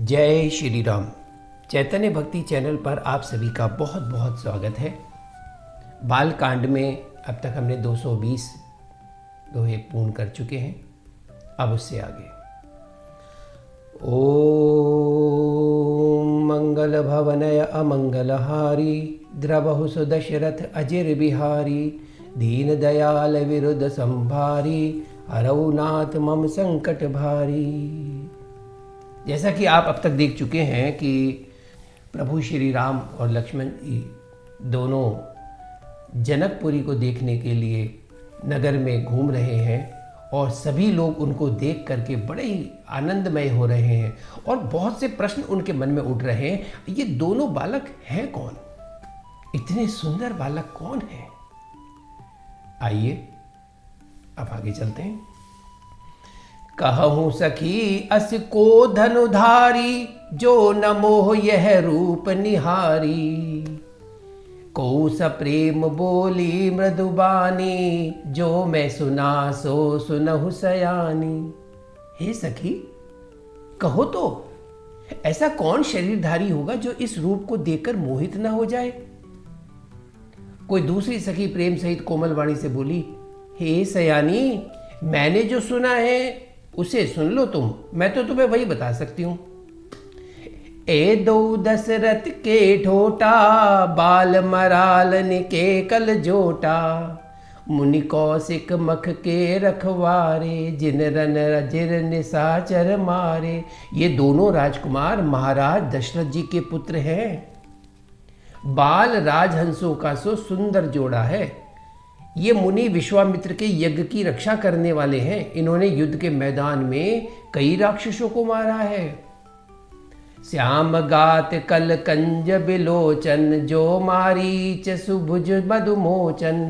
जय श्री राम। चैतन्य भक्ति चैनल पर आप सभी का बहुत बहुत स्वागत है। बाल कांड में अब तक हमने 220 दोहे पूर्ण कर चुके हैं। अब उससे आगे ओम मंगल भवनय अमंगलहारी द्रवहु सुदशरथ अजिर बिहारी दीन दयाल विरुद्ध संभारी हरऊ नाथ मम संकट भारी। जैसा कि आप अब तक देख चुके हैं कि प्रभु श्री राम और लक्ष्मण जी दोनों जनकपुरी को देखने के लिए नगर में घूम रहे हैं और सभी लोग उनको देख करके बड़े ही आनंदमय हो रहे हैं और बहुत से प्रश्न उनके मन में उठ रहे हैं। ये दोनों बालक हैं कौन? इतने सुंदर बालक कौन हैं? आइए अब आगे चलते हैं। कहूँ सखी अस को धनुधारी जो न मोह यह रूप निहारी। को सप्रेम बोली मृदुबानी जो मैं सुना सो सुनहु सयानी। हे सखी कहो तो ऐसा कौन शरीरधारी होगा जो इस रूप को देखकर मोहित न हो जाए? कोई दूसरी सखी प्रेम सहित कोमल वाणी से बोली, हे सयानी मैंने जो सुना है उसे सुन लो तुम, मैं तो तुम्हें वही बता सकती हूं। ए दो दशरथ के ठोटा बाल मरालन के कल जोटा। मुनि कौशिक मख के रखवारे जिन रन रजिर निशाचर मारे। ये दोनों राजकुमार महाराज दशरथ जी के पुत्र हैं। बाल राजहंसों का सो सुंदर जोड़ा है। ये मुनि विश्वामित्र के यज्ञ की रक्षा करने वाले हैं। इन्होंने युद्ध के मैदान में कई राक्षसों को मारा है। श्याम गात कल कंज बिलोचन जो मारीच सुभुज मधुमोचन।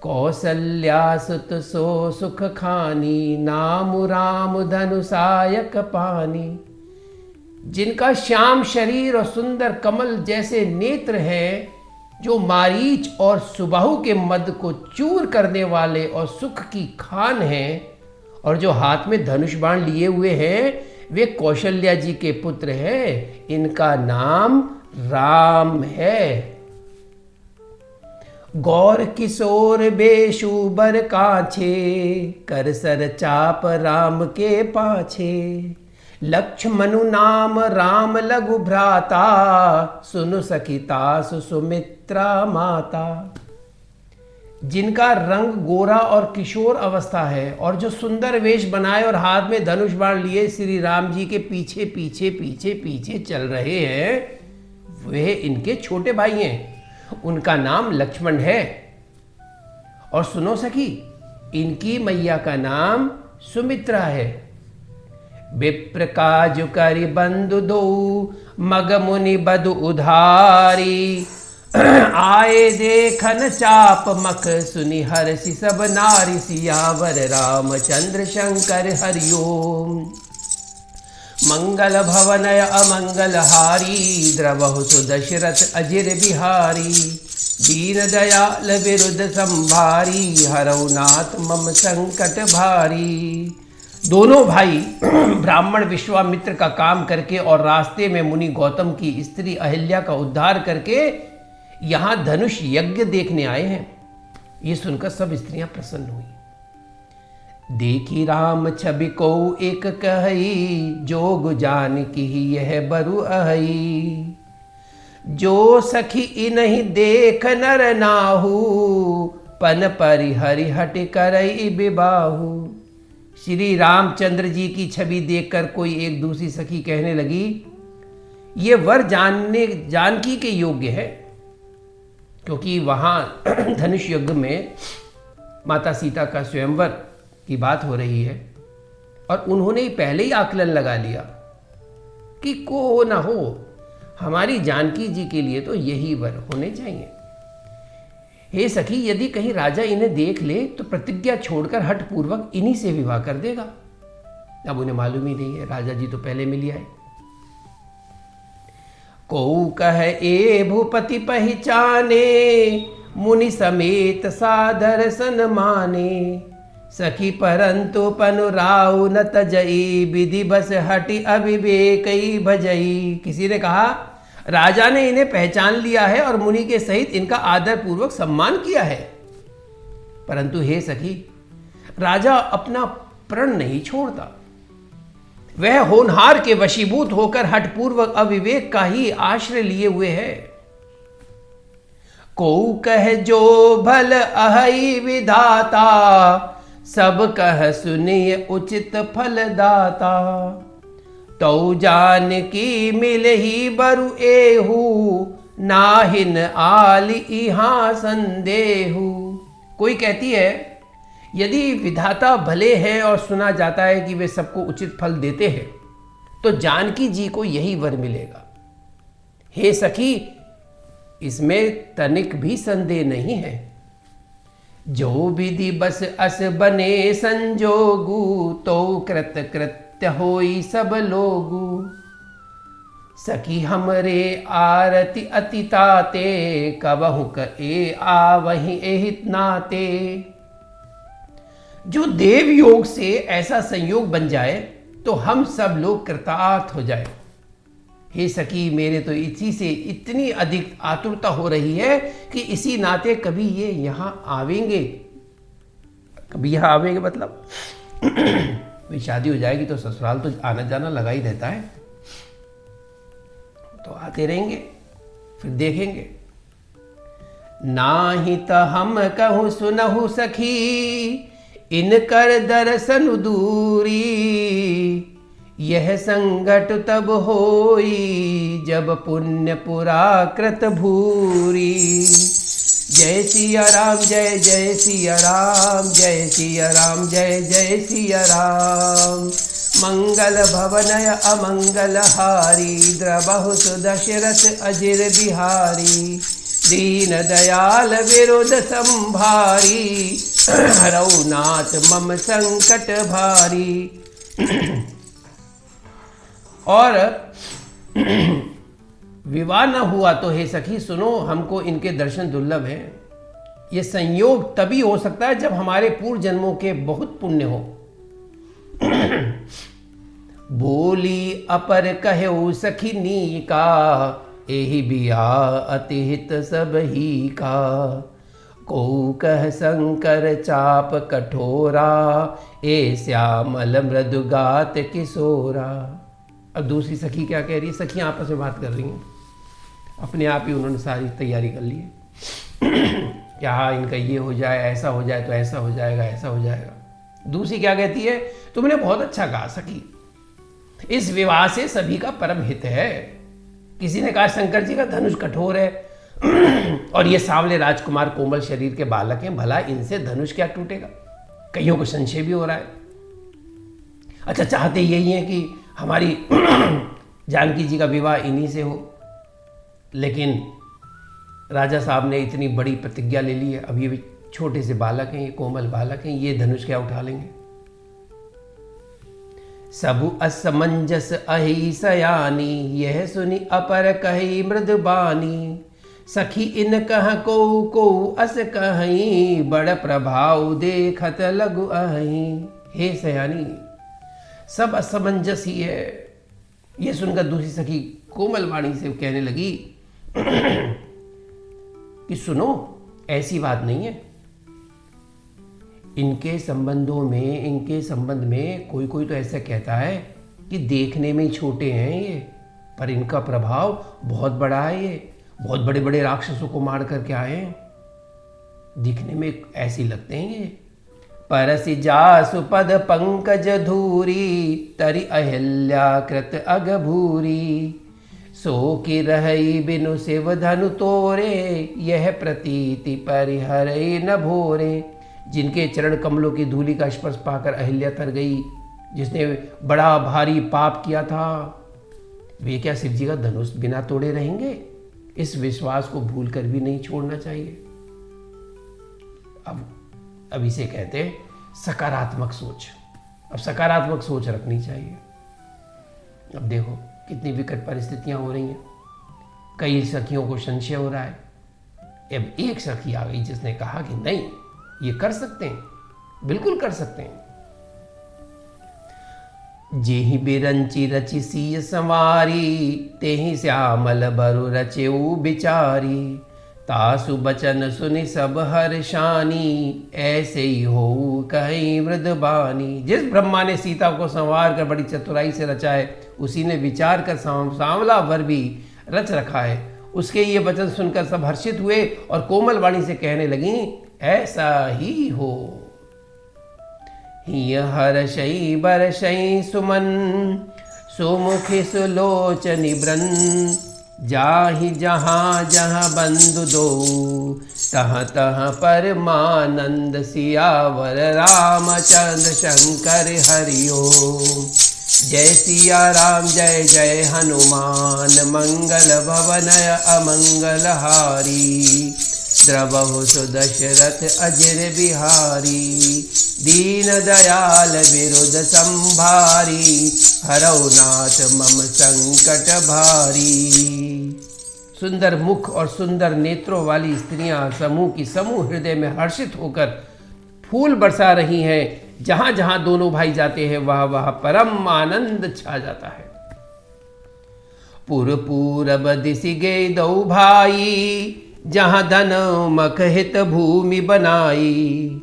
कौसल्या सुत सो सुख खानी नाम राम धनुषायक पानी। जिनका श्याम शरीर और सुंदर कमल जैसे नेत्र है, जो मारीच और सुबाहु के मद को चूर करने वाले और सुख की खान हैं, और जो हाथ में धनुष बाण लिए हुए हैं वे कौशल्या जी के पुत्र हैं। इनका नाम राम है। गौर किशोर बेशु बर काछे कर सर चाप राम के पाछे। लक्ष्मणु नाम राम लघु भ्राता सुनु सखिता सुमित्रा माता। जिनका रंग गोरा और किशोर अवस्था है और जो सुंदर वेश बनाए और हाथ में धनुष बाण लिए श्री राम जी के पीछे पीछे पीछे पीछे चल रहे हैं, वे इनके छोटे भाई हैं। उनका नाम लक्ष्मण है। और सुनो सखी, इनकी मैया का नाम सुमित्रा है। विप्र काजु करि बंधु दो मग मुनि बधु उधारी। आए देखन चाप मख सुनि हर्षि सब नारी। सियावर रामचंद्र शंकर हरिओम। मंगल भवनय अमंगल हारी द्रवहु सुदशरथ अजिर बिहारी। दीन दयाल विरुद्ध संभारी हरऊ नाथ मम संकट भारी। दोनों भाई ब्राह्मण विश्वामित्र का काम करके और रास्ते में मुनि गौतम की स्त्री अहिल्या का उद्धार करके यहाँ धनुष यज्ञ देखने आए हैं। ये सुनकर सब स्त्रियां प्रसन्न हुई। देखी राम छवि को एक कही जोग जान की यह बरु अहई। जो सखी इन्हीं देख नर नाहू पन परि हरि हट करई बिबाहू। श्री रामचंद्र जी की छवि देखकर कोई एक दूसरी सखी कहने लगी, ये वर जानकी के योग्य है। क्योंकि वहाँ धनुष यज्ञ में माता सीता का स्वयंवर की बात हो रही है और उन्होंने ही पहले ही आकलन लगा लिया कि को ना हो, हमारी जानकी जी के लिए तो यही वर होने चाहिए। हे सखी, यदि कहीं राजा इन्हें देख ले तो प्रतिज्ञा छोड़कर हठ पूर्वक इन्हीं से विवाह कर देगा। अब उन्हें मालूम ही नहीं है, राजा जी तो पहले मिल आए। को कह ए भूपति पहचाने मुनि समेत सादर सन माने। सखी परंतु पनुराउ न तजई, विधि बस हटि अविवेकई भजई। किसी ने कहा राजा ने इन्हें पहचान लिया है और मुनि के सहित इनका आदर पूर्वक सम्मान किया है, परंतु हे सखी, राजा अपना प्रण नहीं छोड़ता। वह होनहार के वशीभूत होकर हठपूर्वक अविवेक का ही आश्रय लिए हुए है। को कह जो भल अहई विधाता, सब कह सुनिय उचित फल दाता। तो जान की मिल ही बरु एहू, नाहिन आली इहां संदेहू। कोई कहती है यदि विधाता भले हैं और सुना जाता है कि वे सबको उचित फल देते हैं, तो जानकी जी को यही वर मिलेगा। हे सखी, इसमें तनिक भी संदेह नहीं है। जो विधि बस अस बने संजोगु, तो कृत कृत्य होई सब लोगु। सखी हमरे आरती अति ताते, कबहु ए आवहि एहित नाते। जो देव योग से ऐसा संयोग बन जाए तो हम सब लोग कृतार्थ हो जाए। हे सखी, मेरे तो इसी से इतनी अधिक आतुरता हो रही है कि इसी नाते कभी ये यहाँ आवेंगे। कभी यहाँ आवेंगे मतलब भाई शादी हो जाएगी तो ससुराल तो आना जाना लगा ही रहता है, तो आते रहेंगे, फिर देखेंगे। नाही त हम कहूँ सुनहु सखी, इनकर दर्शन दूरी। यह संगत तब होई, जब पुण्य पुराकृत भूरी। जय सिया राम, जय जय सिया राम, जय सिया राम, जय जय सिया राम। मंगल भवनय अमंगल हारी, द्रबहु सुदशरथ अजिर बिहारी। दीन दयाल विरुद्ध संभारी, हरौ नाथ मम संकट भारी। और विवाह न हुआ तो हे सखी सुनो, हमको इनके दर्शन दुर्लभ हैं। ये संयोग तभी हो सकता है जब हमारे पूर्व जन्मों के बहुत पुण्य हो। बोली अपर कहो सखी नी का, एहि बिया अतिहित सब ही का। को कह शंकर चाप कठोरा, ए श्यामल मृदुगात किशोरा। अब दूसरी सखी क्या कह रही है? सखियां आपस में बात कर रही हैं, अपने आप ही उन्होंने सारी तैयारी कर ली है क्या इनका ये हो जाए, ऐसा हो जाए तो ऐसा हो जाएगा, ऐसा हो जाएगा। दूसरी क्या कहती है? तुमने बहुत अच्छा कहा सखी, इस विवाह से सभी का परम हित है। किसी ने कहा शंकर जी का धनुष कठोर है और ये सांवले राजकुमार कोमल शरीर के बालक हैं, भला इनसे धनुष क्या टूटेगा? कईयों को संशय भी हो रहा है। अच्छा, चाहते यही है कि हमारी जानकी जी का विवाह इन्हीं से हो, लेकिन राजा साहब ने इतनी बड़ी प्रतिज्ञा ले ली है, अब ये भी छोटे से बालक हैं, ये कोमल बालक हैं, ये धनुष क्या उठा लेंगे? सबु असमंजस अहि सयानी, यह सुनी अपर कही मृदबानी। सखी इन कह को अस कहीं, बड़ प्रभाव देखत लगु अहीं। हे सयानी, सब असमंजस ही है। ये सुनकर दूसरी सखी कोमल वाणी से कहने लगी कि सुनो, ऐसी बात नहीं है। इनके संबंध में कोई कोई तो ऐसा कहता है कि देखने में ही छोटे हैं ये, पर इनका प्रभाव बहुत बड़ा है। ये बहुत बड़े बड़े राक्षसों को मार करके आए हैं, दिखने में ऐसे लगते हैं ये। परसि जासु पद पंकज धूरी, तरि अहिल्या कृत अगभूरी। सो कि रहई बिनु शिव धनु तोरे, यह प्रतीति परिहरई न भोरे। जिनके चरण कमलों की धूलि का स्पर्श पाकर अहिल्या तर गई, जिसने बड़ा भारी पाप किया था, वे क्या शिव जी का धनुष बिना तोड़े रहेंगे? इस विश्वास को भूल कर भी नहीं छोड़ना चाहिए। अब इसे कहते हैं सकारात्मक सोच। अब सकारात्मक सोच रखनी चाहिए। अब देखो कितनी विकट परिस्थितियां हो रही हैं, कई सखियों को संशय हो रहा है। अब एक सखी आ गई जिसने कहा कि नहीं, ये कर सकते हैं, बिल्कुल कर सकते हैं। जेहि बिरंची रचि सिय संवारी, तेहि श्यामल बरु रचेऊ बिचारी। तासु बचन सुनि सब हर्षानी, ऐसे ही हो कहीं मृदबानी। जिस ब्रह्मा ने सीता को संवार कर बड़ी चतुराई से रचा है, उसी ने विचार कर सांवला वर भी रच रखा है। उसके ये वचन सुनकर सब हर्षित हुए और कोमल वाणी से कहने लगी, ऐसा ही हो। हिय हर्षई बरषई सुमन, सुमुखी सुलोचनि ब्रन। जाहि जहाँ जहाँ बंधु दो, तहाँ तहाँ परमानंद। सियावर रामचंद्र शंकर हरिओम। जय सिया राम जय जय हनुमान, मंगल भवनय अमंगल हारी। द्रवहु सुदशरथ अजर बिहारी, दीन दयाल विरुद्ध संभारी। हरौ नाथ मम संकट भारी। सुंदर मुख और सुंदर नेत्रों वाली स्त्रियां समूह की समूह हृदय में हर्षित होकर फूल बरसा रही हैं। जहां जहां दोनों भाई जाते हैं वहां वहां परम आनंद छा जाता है। पुर पूरब दिशि गे दो भाई, जहाँ धन मख हित भूमि बनाई।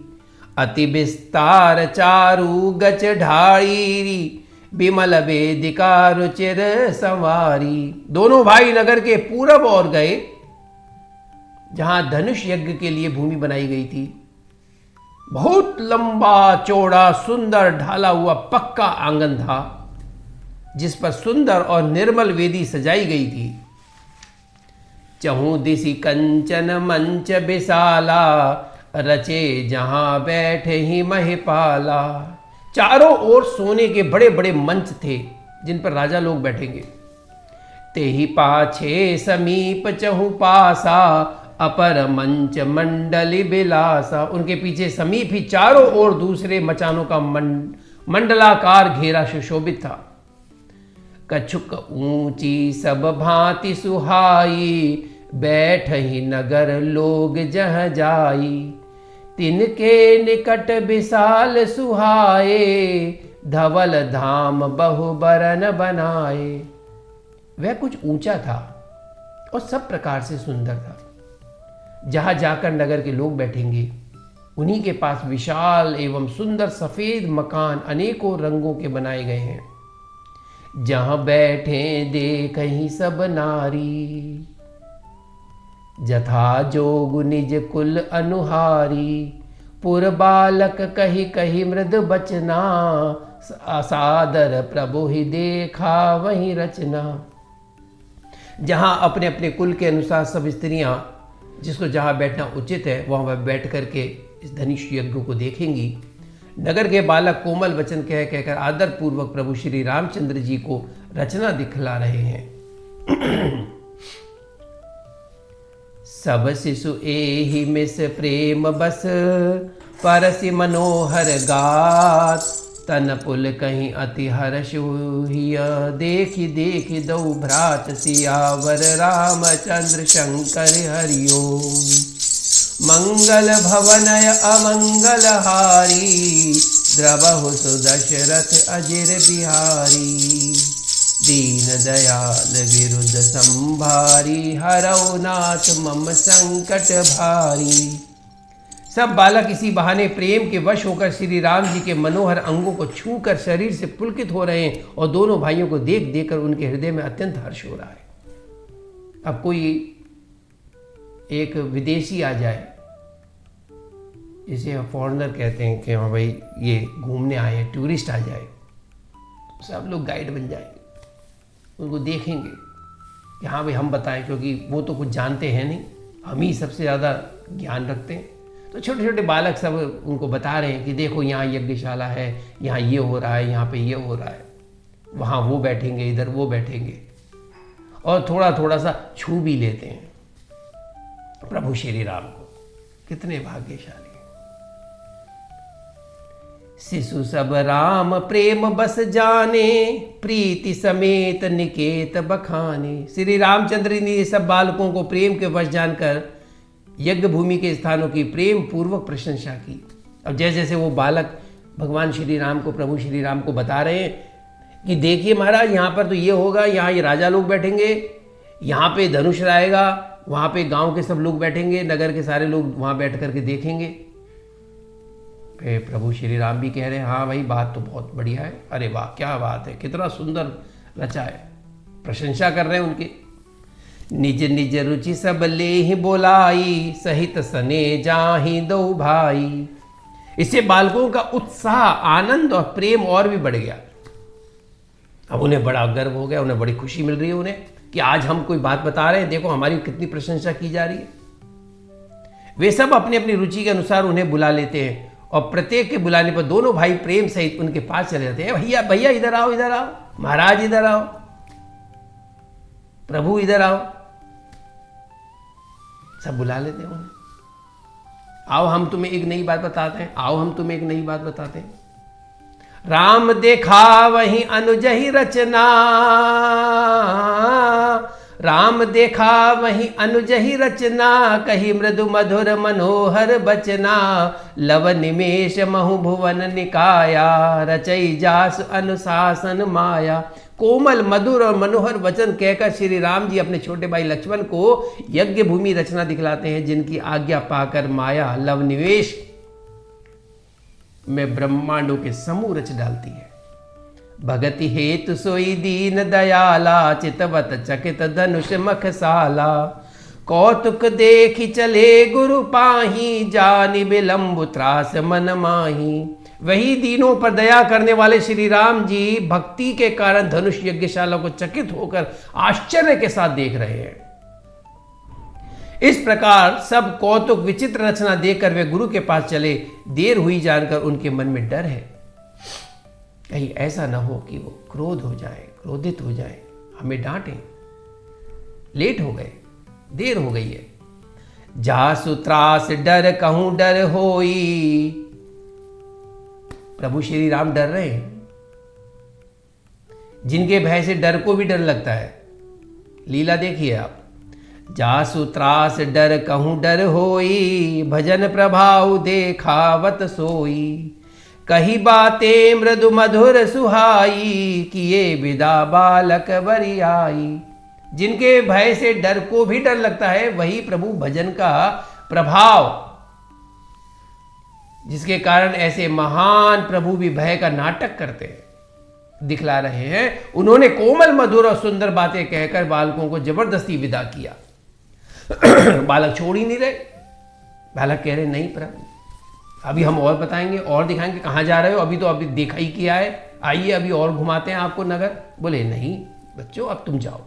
अति विस्तार चारु गच ढाई, विमल वेदिका रुचिर संवारी। दोनों भाई नगर के पूरब ओर गए, जहां धनुष यज्ञ के लिए भूमि बनाई गई थी। बहुत लंबा चौड़ा सुंदर ढाला हुआ पक्का आंगन था, जिस पर सुंदर और निर्मल वेदी सजाई गई थी। चहु दिशि कंचन मंच विशाला, रचे जहां बैठे ही महिपाला। चारों ओर सोने के बड़े बड़े मंच थे, जिन पर राजा लोग बैठेंगे। तेहि पाछे समीप चहु पासा, अपर मंच मंडली बिलासा। उनके पीछे समीप ही चारों ओर दूसरे मचानों का मंडलाकार घेरा सुशोभित था। कछुक ऊंची सब भांति सुहाई, बैठ ही नगर लोग जह जाई। तिनके निकट विशाल सुहाए, धवल धाम बहु बरन बनाए। वह कुछ ऊंचा था और सब प्रकार से सुंदर था। जहां जाकर नगर के लोग बैठेंगे, उन्हीं के पास विशाल एवं सुंदर सफेद मकान अनेकों रंगों के बनाए गए हैं। जहां बैठे देखहि सब नारी, जथा जोग निज कुल अनुहारी। पुर बालक कही कही मृद बचना, असादर प्रभु ही देखा वही रचना। जहां अपने अपने कुल के अनुसार सब स्त्रियां, जिसको जहां बैठना उचित है, वहां वह बैठ करके इस धनुष यज्ञ को देखेंगी। नगर के बालक कोमल वचन कह कहकर आदर पूर्वक प्रभु श्री रामचंद्र जी को रचना दिखला रहे हैं। सब शिशु एहि मिस प्रेम बस, परसि मनोहर गात। तन पुल कहीं अति हर्ष हुआ, देखि देखि दो भ्रात। सियावर रामचंद्र शंकर हरिओम। मंगल भवनय अमंगल हारी, द्रवहु सुदशरथ अजिर बिहारी। दीन दयाल विरुद्ध संभारी, हरौ नाथ मम संकट भारी। सब बालक इसी बहाने प्रेम के वश होकर श्री राम जी के मनोहर अंगों को छूकर शरीर से पुलकित हो रहे हैं और दोनों भाइयों को देख देखकर उनके हृदय में अत्यंत हर्ष हो रहा है। अब कोई एक विदेशी आ जाए, जिसे फॉरेनर कहते हैं कि हाँ भाई ये घूमने आए हैं, टूरिस्ट आ जाए, तो सब लोग गाइड बन जाएंगे, उनको देखेंगे कि हाँ भाई हम बताएं, क्योंकि वो तो कुछ जानते हैं नहीं, हम ही सबसे ज़्यादा ज्ञान रखते हैं। तो छोटे छोटे बालक सब उनको बता रहे हैं कि देखो यहाँ यज्ञशाला है, यहाँ ये हो रहा है, यहाँ पे ये हो रहा है, वहाँ वो बैठेंगे, इधर वो बैठेंगे, और थोड़ा थोड़ा सा छू भी लेते हैं प्रभु श्री राम को। कितने भाग्यशाली। शिशु सब राम प्रेम बस जाने, प्रीति समेत निकेत बखाने। श्री रामचंद्र ने सब बालकों को प्रेम के वश जानकर यज्ञ भूमि के स्थानों की प्रेम पूर्वक प्रशंसा की। अब जैसे जैसे वो बालक भगवान श्री राम को, प्रभु श्री राम को बता रहे हैं कि देखिए महाराज, यहाँ पर तो ये होगा, यहाँ ये राजा लोग बैठेंगे, यहाँ पे धनुष रहेगा, वहाँ पे गांव के सब लोग बैठेंगे, नगर के सारे लोग वहाँ बैठ करके देखेंगे। फिर प्रभु श्री राम भी कह रहे हैं हाँ भाई, बात तो बहुत बढ़िया है, अरे वाह क्या बात है, कितना सुंदर रचा है, प्रशंसा कर रहे हैं उनके। निज निज रुचि सब ले ही बोलाई, सहित सने जाहि दो भाई। इससे बालकों का उत्साह, आनंद और प्रेम और भी बढ़ गया। अब उन्हें बड़ा गर्व हो गया, उन्हें बड़ी खुशी मिल रही है उन्हें कि आज हम कोई बात बता रहे हैं, देखो हमारी कितनी प्रशंसा की जा रही है। वे सब अपनी अपनी रुचि के अनुसार उन्हें बुला लेते हैं और प्रत्येक के बुलाने पर दोनों भाई प्रेम सहित उनके पास चले जाते हैं। भैया भैया इधर आओ, इधर आओ, महाराज इधर आओ, प्रभु इधर आओ, सब बुला लेते हैं उन्हें। आओ हम तुम्हें एक नई बात बताते हैं, आओ हम तुम्हें एक नई बात बताते हैं। राम देखा वही अनुजहि रचना, राम देखा वही अनुजहि रचना, कही मृदु मधुर मनोहर बचना, लव निमेष महु भुवन निकाया, रचई जास अनुशासन माया। कोमल मधुर और मनोहर वचन कहकर श्री राम जी अपने छोटे भाई लक्ष्मण को यज्ञ भूमि रचना दिखलाते हैं, जिनकी आज्ञा पाकर माया लव निवेश में ब्रह्मांडों के समूह रच डालती है। भगति हेतु सोई दीन दयाला, चितवत चकित धनुष मखसाला, कौतुक देखि चले गुरु पाही, जानि विलंबु त्रास मन माही। वही दीनों पर दया करने वाले श्री राम जी भक्ति के कारण धनुष यज्ञशाला को चकित होकर आश्चर्य के साथ देख रहे हैं। इस प्रकार सब कौतुक विचित्र रचना देखकर वे गुरु के पास चले। देर हुई जानकर उनके मन में डर है, कहीं ऐसा ना हो कि वो क्रोध हो जाए, क्रोधित हो जाए, हमें डांटे। लेट हो गए, देर हो गई है। जासु त्रास डर कहूं डर होई, प्रभु श्री राम डर रहे हैं। जिनके भय से डर को भी डर लगता है, लीला देखिए आप। जासु त्रास डर कहूं डर होई, भजन प्रभाव देखावत सोई, कही बातें मृदु मधुर सुहाई, किए विदा बालक बरियाई। जिनके भय से डर को भी डर लगता है, वही प्रभु भजन का प्रभाव, जिसके कारण ऐसे महान प्रभु भी भय का नाटक करते हैं, दिखला रहे हैं। उन्होंने कोमल मधुर और सुंदर बातें कहकर बालकों को जबरदस्ती विदा किया। बालक छोड़ ही नहीं रहे। बालक कह रहे नहीं प्रभु, अभी हम और बताएंगे और दिखाएंगे, कहाँ जा रहे हो, अभी तो अभी देखा ही किया है, आइए अभी और घुमाते हैं आपको नगर। बोले नहीं बच्चों, अब तुम जाओ।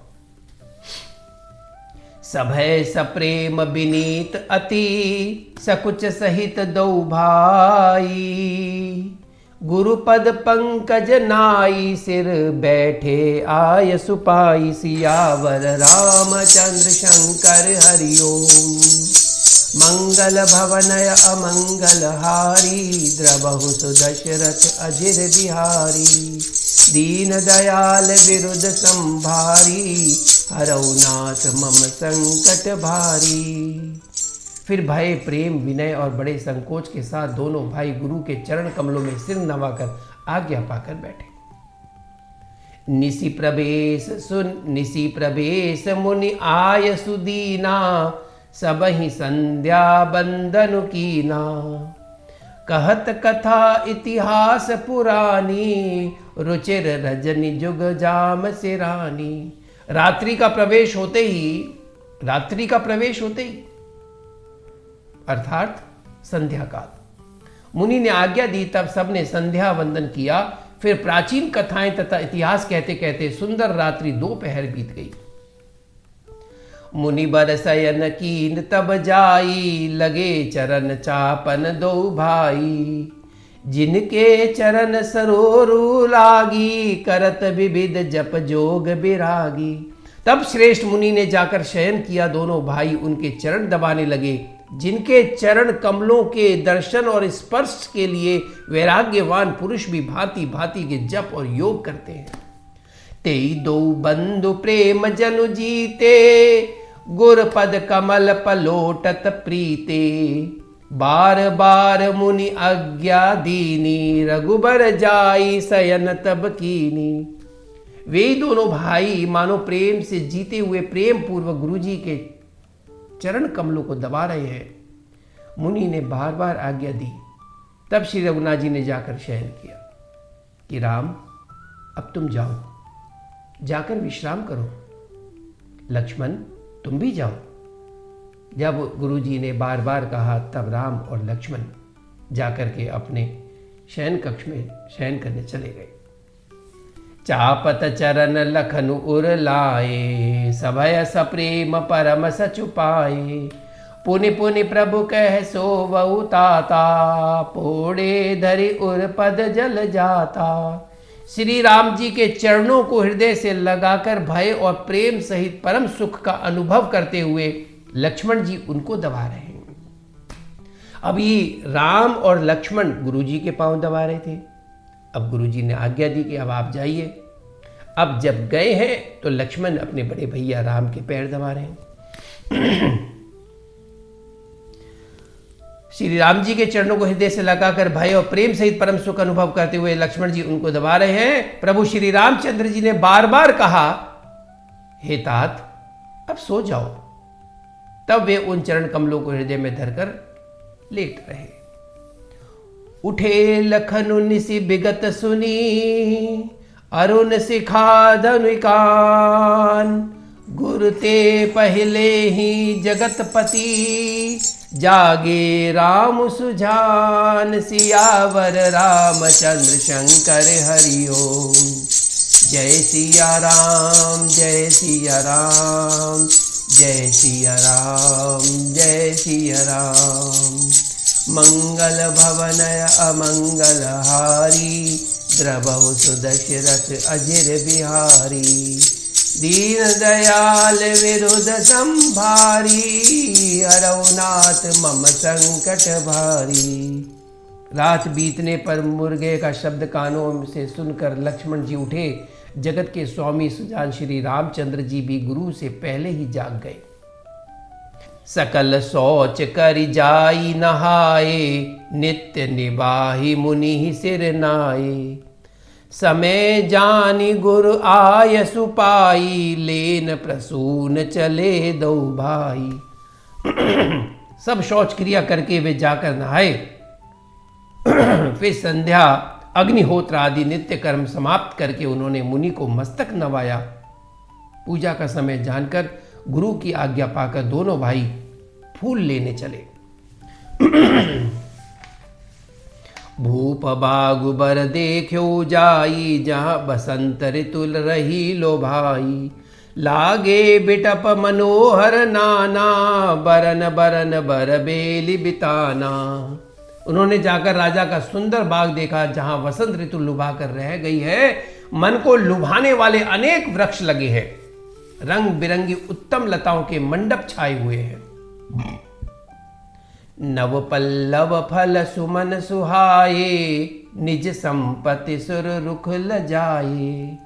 सभय सप्रेम विनीत अति, सकुच सहित दो भाई, गुरुपद पंकज नाई, सिर बैठे आय सुपाई। सियावर रामचंद्र शंकर हरिओम, मंगल भवनय अमंगल हारी, द्रवहु सुदशरथ अजिर बिहारी। दीन दयाल विरुद्ध संभारी, हरौ नाथ मम संकट भारी। फिर भय, प्रेम, विनय और बड़े संकोच के साथ दोनों भाई गुरु के चरण कमलों में सिर नवाकर आज्ञा पाकर बैठे। निसी प्रवेश मुनि आय सुदीना, सबहि संध्या बंदनु कीना। कहत कथा इतिहास पुरानी, रुचिर रजनी जुग जाम सिरानी। रात्रि का प्रवेश होते ही अर्थात संध्या काल, मुनि ने आज्ञा दी, तब सबने संध्या वंदन किया। फिर प्राचीन कथाएं तथा इतिहास कहते कहते सुंदर रात्रि दोपहर बीत गई। मुनि बर शयन कीन तब जाई, लगे चरण चापन दो भाई। जिनके चरण सरोरु लागी, करत विविध जप जोग बिरागी। तब श्रेष्ठ मुनि ने जाकर शयन किया, दोनों भाई उनके चरण दबाने लगे, जिनके चरण कमलों के दर्शन और स्पर्श के लिए वैराग्यवान पुरुष भी भांति भांति के जप और योग करते हैं। तेई दो बंधु प्रेम जनु जीते, गुर पद कमल पलोटत प्रीते। बार बार मुनि आज्ञा दीनी, रघुबर जाई शयन तब कीनी। वे दोनों भाई मानो प्रेम से जीते हुए प्रेम पूर्वक गुरु जी के चरण कमलों को दबा रहे हैं। मुनि ने बार बार आज्ञा दी। तब श्री रघुनाथ जी ने जाकर शयन किया कि राम अब तुम जाओ, जाकर विश्राम करो। लक्ष्मण तुम भी जाओ। जब गुरु जी ने बार बार कहा तब राम और लक्ष्मण जाकर के अपने शयन कक्ष में शयन करने चले गए। चापत चरण लखनु उर लाए, सभय सप्रेम परम सचुपाए। पुनि पुनि प्रभु कह सोवउ ताता, पोड़े धरि उर पद जल जाता। श्री राम जी के चरणों को हृदय से लगाकर भय और प्रेम सहित परम सुख का अनुभव करते हुए लक्ष्मण जी उनको दबा रहे हैं। अभी राम और लक्ष्मण गुरु जी के पांव दबा रहे थे। अब गुरु जी ने आज्ञा दी कि अब आप जाइए। अब जब गए हैं तो लक्ष्मण अपने बड़े भैया राम के पैर दबा रहे हैं। श्री राम जी के चरणों को हृदय से लगाकर भय और प्रेम सहित परम सुख अनुभव करते हुए लक्ष्मण जी उनको दबा रहे हैं। प्रभु श्री रामचंद्र जी ने बार बार कहा, हे तात अब सो जाओ। तब वे उन चरण कमलों को हृदय में धरकर लेट रहे। उठे लखनु निसि बिगत सुनी, अरुण शिखा धनुकान। गुरु ते पहले ही जगतपति, जागे राम सुजान। सियावर रामचंद्र शंकर हरि ओम। जय सिया राम जय सिया राम, जय सिया राम जय सिया राम। मंगल भवनय अमंगल हारी, द्रवहु सुदशरथ अजिर बिहारी। दीन दयाल विरुद्ध संभारी, हरौनाथ मम संकट भारी। रात बीतने पर मुर्गे का शब्द कानों से सुनकर लक्ष्मण जी उठे। जगत के स्वामी सुजान श्री रामचंद्र जी भी गुरु से पहले ही जाग गए। सकल सोच कर जाई नहाए, नित्य निबाही मुनि सिर नाए। समय जानी गुरु आय सुपाई, लेन प्रसून चले दो भाई। सब शौच क्रिया करके वे जाकर नहाए। फिर संध्या अग्निहोत्र आदि नित्य कर्म समाप्त करके उन्होंने मुनि को मस्तक नवाया। पूजा का समय जानकर गुरु की आज्ञा पाकर दोनों भाई फूल लेने चले। भूप बागु बर देखो जाई, जहाँ बसंत ऋतु रही लो भाई। लागे बिटप मनोहर नाना, बरन बरन बर बेली बिताना। उन्होंने जाकर राजा का सुंदर बाग देखा, जहां वसंत ऋतु लुभा कर रह गई है। मन को लुभाने वाले अनेक वृक्ष लगे हैं। रंग बिरंगी उत्तम लताओं के मंडप छाए हुए हैं। नव पल्लव फल सुमन सुहाए, निज संपत्ति सुर रुख लजाए।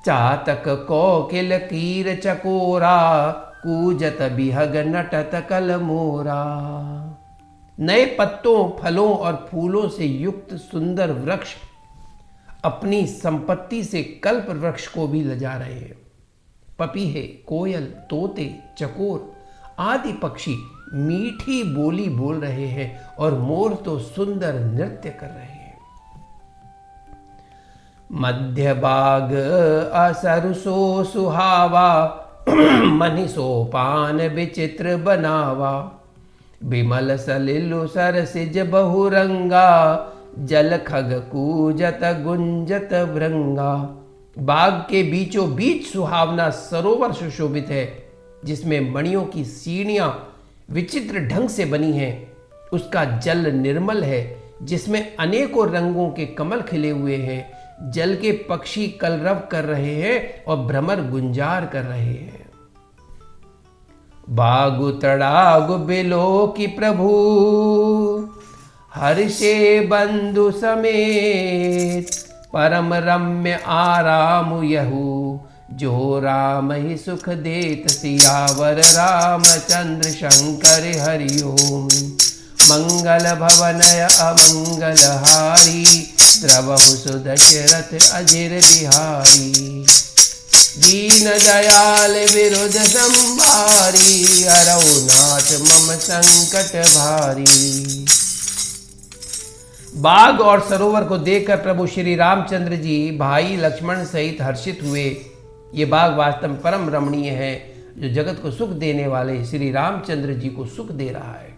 चातक कोकिल कीर चकोरा, कूजत बिहग नटत कल मोरा। नए पत्तों फलों और फूलों से युक्त सुंदर वृक्ष अपनी संपत्ति से कल्प वृक्ष को भी लजा रहे हैं। पपीहे, कोयल, तोते, चकोर आदि पक्षी मीठी बोली बोल रहे हैं और मोर तो सुंदर नृत्य कर रहे हैं। मध्य बाग असरुसो सुहावा, मनि सोपान विचित्र बनावा। बिमल सलिलु सरसिज बहुरंगा, जल खग कूजत गुंजत भृंगा। बाग के बीचों बीच सुहावना सरोवर सुशोभित है, जिसमें मणियों की सीढ़ियां विचित्र ढंग से बनी हैं। उसका जल निर्मल है, जिसमें अनेकों रंगों के कमल खिले हुए हैं। जल के पक्षी कलरव कर रहे हैं और भ्रमर गुंजार कर रहे हैं। बागु तड़ागु बिलो की प्रभु, हर्षे बंधु समेत। परम रम्य आराम यहू, जो राम ही सुख देत। सियावर रामचंद्र शंकर हरि ओम। मंगल भवनय अमंगलहारी द्रवहु सुदशरथ अजिर बिहारी दीन दयाल विरुद्ध संभारी हरौ नाथ मम संकट भारी। बाग और सरोवर को देखकर प्रभु श्री रामचंद्र जी भाई लक्ष्मण सहित हर्षित हुए। ये बाग वास्तव में परम रमणीय है, जो जगत को सुख देने वाले श्री रामचंद्र जी को सुख दे रहा है।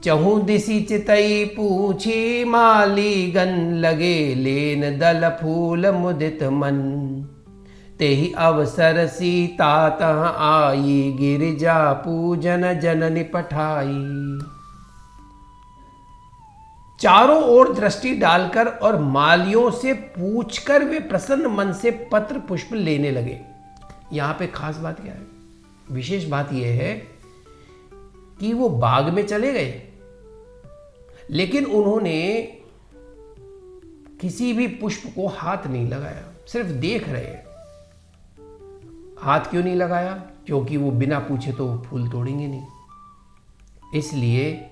चहु दिशि चितई पूछी माली गन लगे लेन दल फूल मुदित मन तेहि अवसर सीता तह आई गिरिजा पूजन जननि पठाई। चारों ओर दृष्टि डालकर और मालियों से पूछकर वे प्रसन्न मन से पत्र पुष्प लेने लगे। यहां पे खास बात क्या है, विशेष बात यह है कि वो बाग में चले गए, लेकिन उन्होंने किसी भी पुष्प को हाथ नहीं लगाया, सिर्फ देख रहे। हाथ क्यों नहीं लगाया? क्योंकि वो बिना पूछे तो फूल तोड़ेंगे नहीं। इसलिए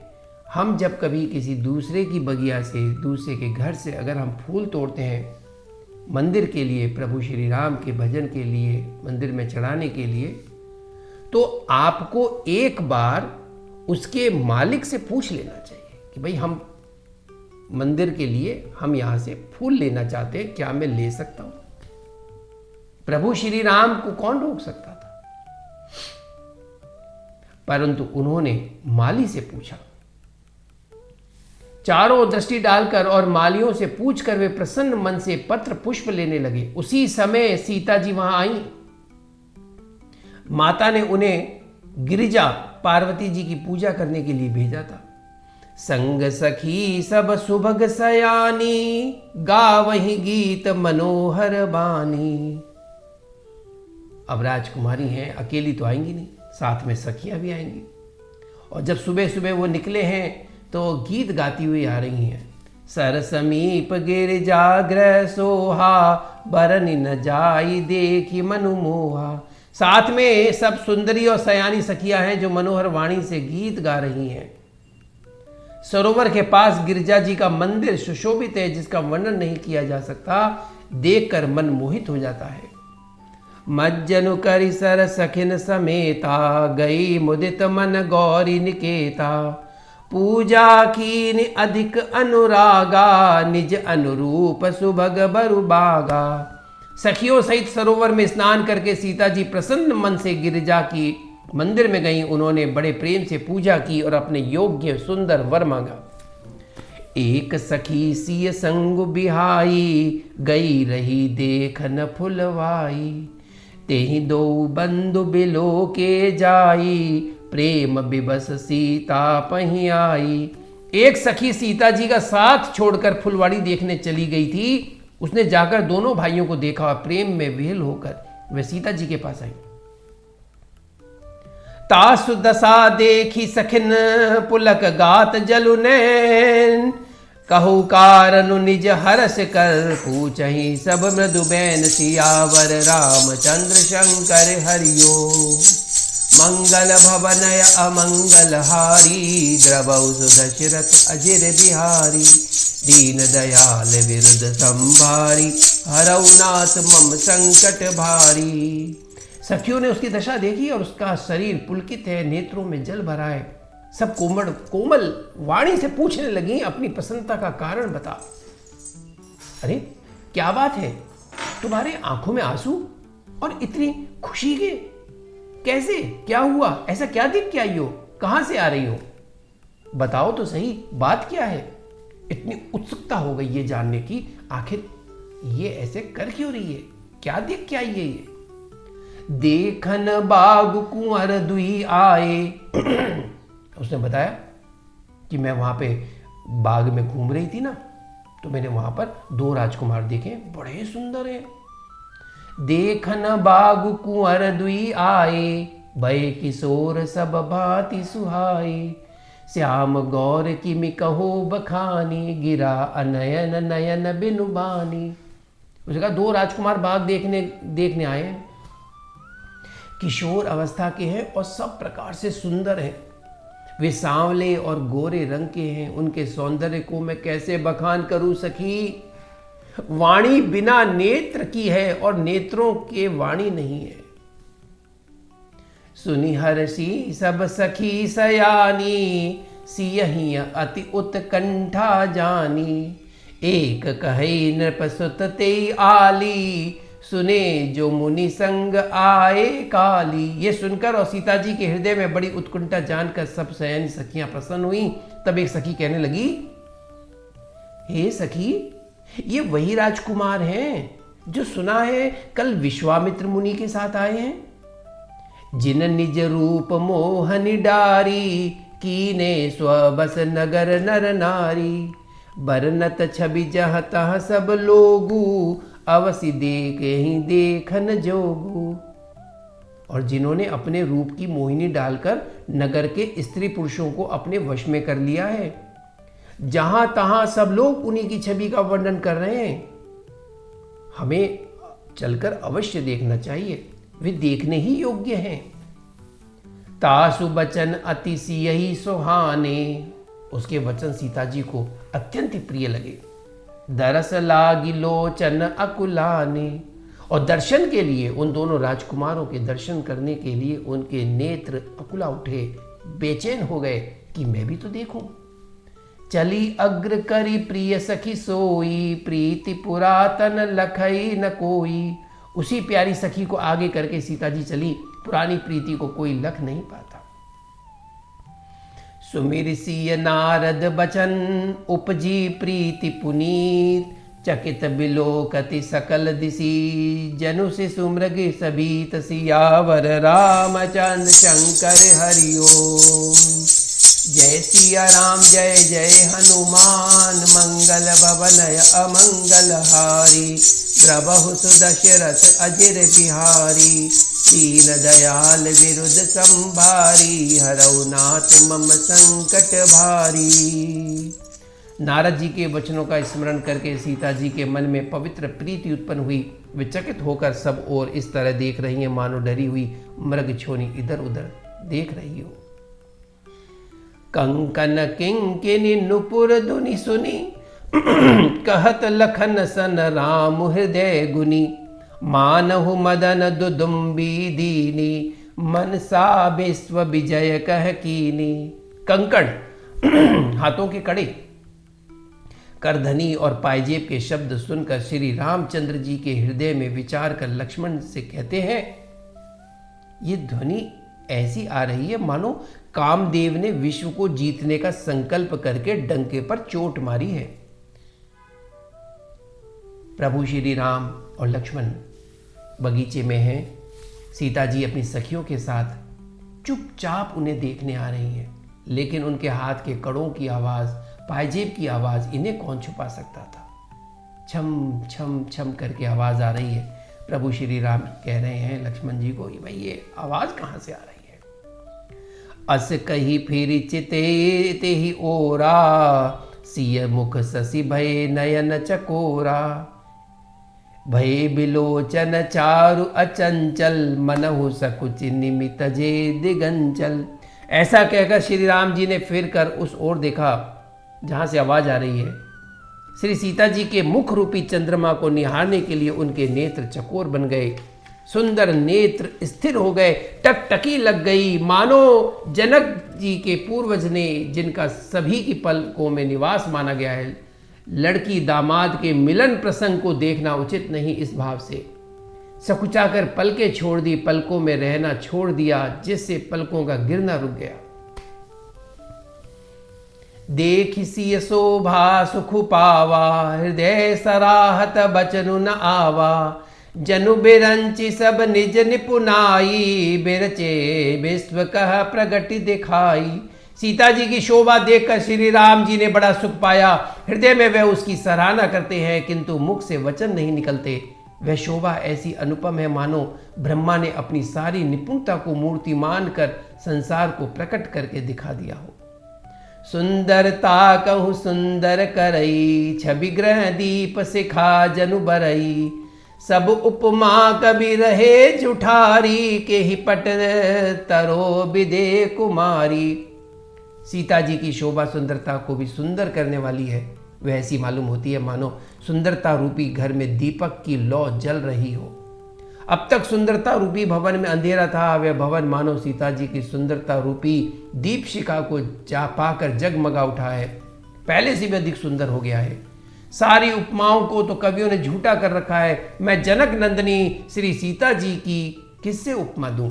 हम जब कभी किसी दूसरे की बगिया से, दूसरे के घर से अगर हम फूल तोड़ते हैं मंदिर के लिए, प्रभु श्री राम के भजन के लिए, मंदिर में चढ़ाने के लिए, तो आपको एक बार उसके मालिक से पूछ लेना चाहिए कि भाई हम मंदिर के लिए हम यहाँ से फूल लेना चाहते हैं, क्या मैं ले सकता हूँ? प्रभु श्री राम को कौन रोक सकता था? परंतु उन्होंने माली से पूछा। चारों दृष्टि डालकर और मालियों से पूछकर वे प्रसन्न मन से पत्र पुष्प लेने लगे। उसी समय सीता जी वहां आई। माता ने उन्हें गिरिजा पार्वती जी की पूजा करने के लिए भेजा था। संग सखी सब सुभग सयानी गावहि गीत मनोहर बानी। अब राजकुमारी हैं, अकेली तो आएंगी नहीं, साथ में सखियां भी आएंगी। और जब सुबह सुबह वो निकले हैं तो गीत गाती हुई आ रही हैं। सर समीप गिरिजाग्र सोहा बरनि न जाई देखी मनु मोहा। साथ में सब सुंदरी और सयानी सखियां हैं जो मनोहर वाणी से गीत गा रही हैं। सरोवर के पास गिरिजा जी का मंदिर सुशोभित है, जिसका वर्णन नहीं किया जा सकता, देखकर मन मोहित हो जाता है। मज्जनु करि सर सखिन समेता गई मुदित मन गौरी निकेता। पूजा कीन अधिक अनुरागा निज अनुरूप सुभग बरु बागा। सखियों सहित सरोवर में स्नान करके सीता जी प्रसन्न मन से गिरिजा की मंदिर में गईं। उन्होंने बड़े प्रेम से पूजा की और अपने योग्य सुंदर वर मांगा। एक सखी सिय संग बिहाई गई रही देखन फुलवाई। तेहि दो बंधु बिलो के जाई प्रेम बिबस सीता पही आई। एक सखी सीता जी का साथ छोड़कर फुलवाड़ी देखने चली गई थी। उसने जाकर दोनों भाइयों को देखा और प्रेम में विह्वल होकर वह सीता जी के पास आई। तासु दशा देखी सखिन पुलक गात जलु नैन। कहु कारनु निज हरस कर पूछहि सब मृदु बैन। सियावर रामचंद्र शंकर हरिओ। मंगल भवनय अमंगलहारी द्रवहु सुदशरथ अजिर बिहारी। दीन दयाल विरुद्ध संभारी हरौ नाथ मम संकट भारी। सखियों ने उसकी दशा देखी और उसका शरीर पुलकित है, नेत्रों में जल भरा है। सब कोमल वाणी से पूछने लगी, अपनी प्रसन्नता का कारण बता। अरे क्या बात है, तुम्हारे आंखों में आंसू और इतनी खुशी के? कैसे, क्या हुआ? ऐसा क्या दिख के आई हो? कहां से आ रही हो? बताओ तो सही, बात क्या है? इतनी उत्सुकता हो गई ये जानने की, आखिर ये ऐसे कर क्यों रही है? क्या देख के आई है ये? देखन बाग कुंवर दुई आए। उसने बताया कि मैं वहां पे बाग में घूम रही थी ना, तो मैंने वहां पर दो राजकुमार देखे, बड़े सुंदर हैं। देखन बाग कुंवर दुई आए भय किशोर सब भांति सुहाई। श्याम गौर की मिकहो बखानी गिरा अनयन नयन बिनु बानी। उसने कहा दो राजकुमार बाग देखने आए हैं, किशोर अवस्था के हैं और सब प्रकार से सुंदर हैं। वे सांवले और गोरे रंग के हैं, उनके सौंदर्य को मैं कैसे बखान करूं सखी। वाणी बिना नेत्र की है और नेत्रों के वाणी नहीं है। सुनि हर्षि सब सखी सयानी, सियहि अति उत्कंठा जानी। एक कहि नृप सुत तेई आली, सुने जो मुनि संग आए काली। ये सुनकर और सीता जी के हृदय में बड़ी उत्कंठा जानकर सब सयानी सखियां प्रसन्न हुई। तब एक सखी कहने लगी, हे सखी, ये वही राजकुमार हैं जो सुना है कल विश्वामित्र मुनि के साथ आए हैं, जिन निज रूप मोहन डारी, कीने स्वबस नगर नर नारी। बरनत छवि जह तह सब लोगू, अवसि देख ही देखन जोगू। और जिन्होंने अपने रूप की मोहिनी डालकर नगर के स्त्री पुरुषों को अपने वश में कर लिया है, जहां तहां सब लोग उन्हीं की छवि का वर्णन कर रहे हैं। हमें चलकर अवश्य देखना चाहिए, वे देखने ही योग्य हैं। तासु बचन अति सियहि सुहाने, उसके वचन सीता जी को अत्यंत प्रिय लगे। दरस लागी लोचन अकुलाने, और दर्शन के लिए, उन दोनों राजकुमारों के दर्शन करने के लिए उनके नेत्र अकुला उठे, बेचैन हो गए कि मैं भी तो देखूं। चली अग्र करी प्रिय सखी सोई, प्रीति पुरातन लखई न कोई। उसी प्यारी सखी को आगे करके सीता जी चली, पुरानी प्रीति को कोई लख नहीं पाता। सुमिर सिय नारद बचन, उपजी प्रीति पुनीत। चकित बिलोकति सकल दिशि, जनु से सुमृग सबीत सियावर। रामचंद्र शंकर हरि ओम। जय सिया राम जय जय हनुमान, मंगल भवनय अमंगल हारी। द्रवहु सुदशरथ अजिर बिहारी, दीन दयाल विरुद्ध संभारी। हरौ नाथ मम संकट भारी। नारद जी के वचनों का स्मरण करके सीता जी के मन में पवित्र प्रीति उत्पन्न हुई। वे चकित होकर सब ओर इस तरह देख रही हैं मानो डरी हुई मृग छोनी इधर उधर देख रही हो। कंकन किंकिनी नुपुर धुनि सुनी, कहत लखन सन राम हृदय गुनी। मानहु मदन दुदुम्बी दीनी, मनसा विश्व विजय कह कीनी। कंकण हाथों के कड़े, करधनी और पायजेब के शब्द सुनकर श्री रामचंद्र जी के हृदय में विचार कर लक्ष्मण से कहते हैं, ये ध्वनि ऐसी आ रही है मानो कामदेव ने विश्व को जीतने का संकल्प करके डंके पर चोट मारी है। प्रभु श्री राम और लक्ष्मण बगीचे में हैं। सीता जी अपनी सखियों के साथ चुपचाप उन्हें देखने आ रही हैं, लेकिन उनके हाथ के कड़ों की आवाज़, पायजेब की आवाज़ इन्हें कौन छुपा सकता था। छम छम छम करके आवाज़ आ रही है। प्रभु श्री राम कह रहे हैं लक्ष्मण जी को, भाई ये आवाज़ कहाँ से आ रही है। अस कही फिर चिते ते ही ओरा, सिय मुख ससी भय नयन चकोरा। भय बिलोचन चारु अचंचल, मनहु सकुच निमित जे दिगंचल। ऐसा कहकर श्री राम जी ने फिर कर उस ओर देखा जहां से आवाज आ रही है। श्री सीता जी के मुख रूपी चंद्रमा को निहारने के लिए उनके नेत्र चकोर बन गए, सुंदर नेत्र स्थिर हो गए, टकटकी लग गई, मानो जनक जी के पूर्वज ने, जिनका सभी की पलकों में निवास माना गया है, लड़की दामाद के मिलन प्रसंग को देखना उचित नहीं, इस भाव से सकुचाकर पलकें छोड़ दी, पलकों में रहना छोड़ दिया, जिससे पलकों का गिरना रुक गया। देखि सिय शोभा सुख पावा, हृदय सराहत बचनु न आवा। जनु बिरंचि सब निज निपुनाई, बिरचे विश्व कह प्रगति दिखाई। सीता जी की शोभा देखकर श्री राम जी ने बड़ा सुख पाया। हृदय में वह उसकी सराहना करते हैं, किंतु मुख से वचन नहीं निकलते। वह शोभा ऐसी अनुपम है मानो ब्रह्मा ने अपनी सारी निपुणता को मूर्तिमान कर संसार को प्रकट करके दिखा दिया हो। सुंदरता कहूँ सुंदर करई, छवि ग्रह दीप सिखा जनु बरई। सब उपमा कवि रहे जुठारी, के ही पट तरो विदे कुमारी। सीता जी की शोभा सुंदरता को भी सुंदर करने वाली है। वह ऐसी मालूम होती है मानो सुंदरता रूपी घर में दीपक की लौ जल रही हो। अब तक सुंदरता रूपी भवन में अंधेरा था, वह भवन मानो सीता जी की सुंदरता रूपी दीपशिखा को जा पाकर जगमगा उठा है, पहले से भी अधिक सुंदर हो गया है। सारी उपमाओं को तो कवियों ने झूठा कर रखा है। मैं जनक नंदिनी श्री सीता जी की किससे उपमा दूं?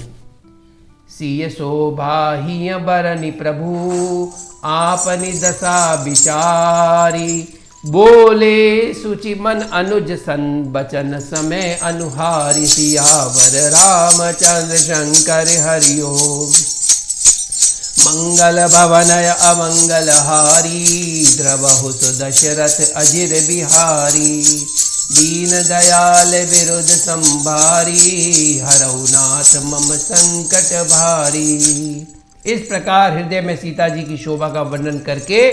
सिय शोभा ही बरनि प्रभु आपनि दशा विचारी, बोले सुचि मन अनुज सन बचन समय अनुहारी, सियावर रामचंद्र शंकर हरि ओम। मंगल भवनय अमंगल हारी, द्रवहु दशरथ अजिर बिहारी, दीन दयाल विरुद्ध संभारी, हरौ नाथ मम संकट भारी। इस प्रकार हृदय में सीता जी की शोभा का वर्णन करके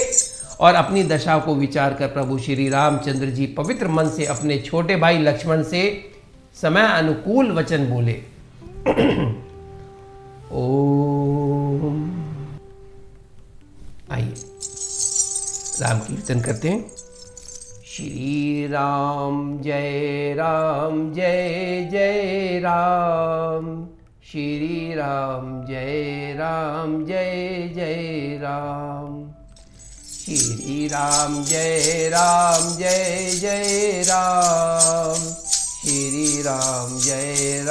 और अपनी दशा को विचार कर प्रभु श्री रामचंद्र जी पवित्र मन से अपने छोटे भाई लक्ष्मण से समय अनुकूल वचन बोले। ओम। आइए राम कीर्तन करते हैं। श्री राम जय जय राम, श्री राम जय जय राम, श्री राम जय जय राम, श्री राम जय जय राम, श्री राम जय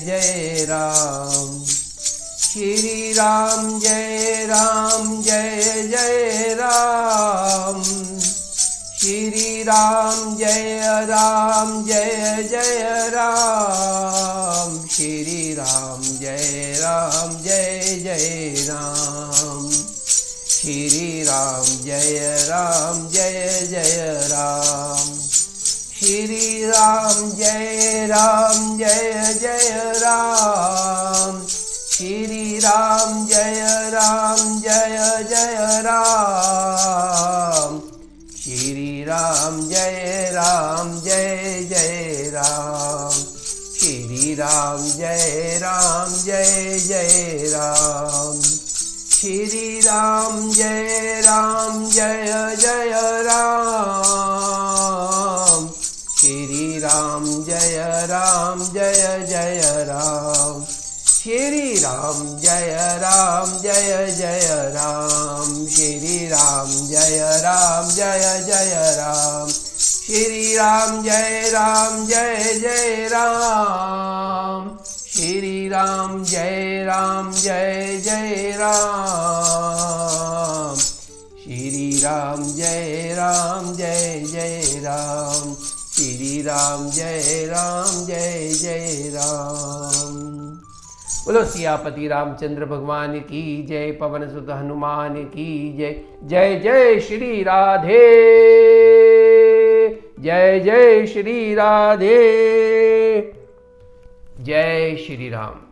जय राम, श्री राम जय जय राम, श्री राम जय जय राम, श्री राम जय जय राम, श्री राम जय जय राम, श्री राम जय जय राम, श्री राम जय जय राम, श्री राम जय जय राम, श्री राम जय जय राम, श्री राम जय जय राम, श्री राम जय जय राम, श्री राम जय जय राम, श्री राम जय जय राम, श्री राम जय जय राम, श्री राम जय जय राम, श्री राम जय जय राम। बोलो सियापति रामचंद्र भगवान की जय, पवन सुत हनुमान की जय। जय जय श्री राधे, जय जय श्री राधे, जय श्री राम।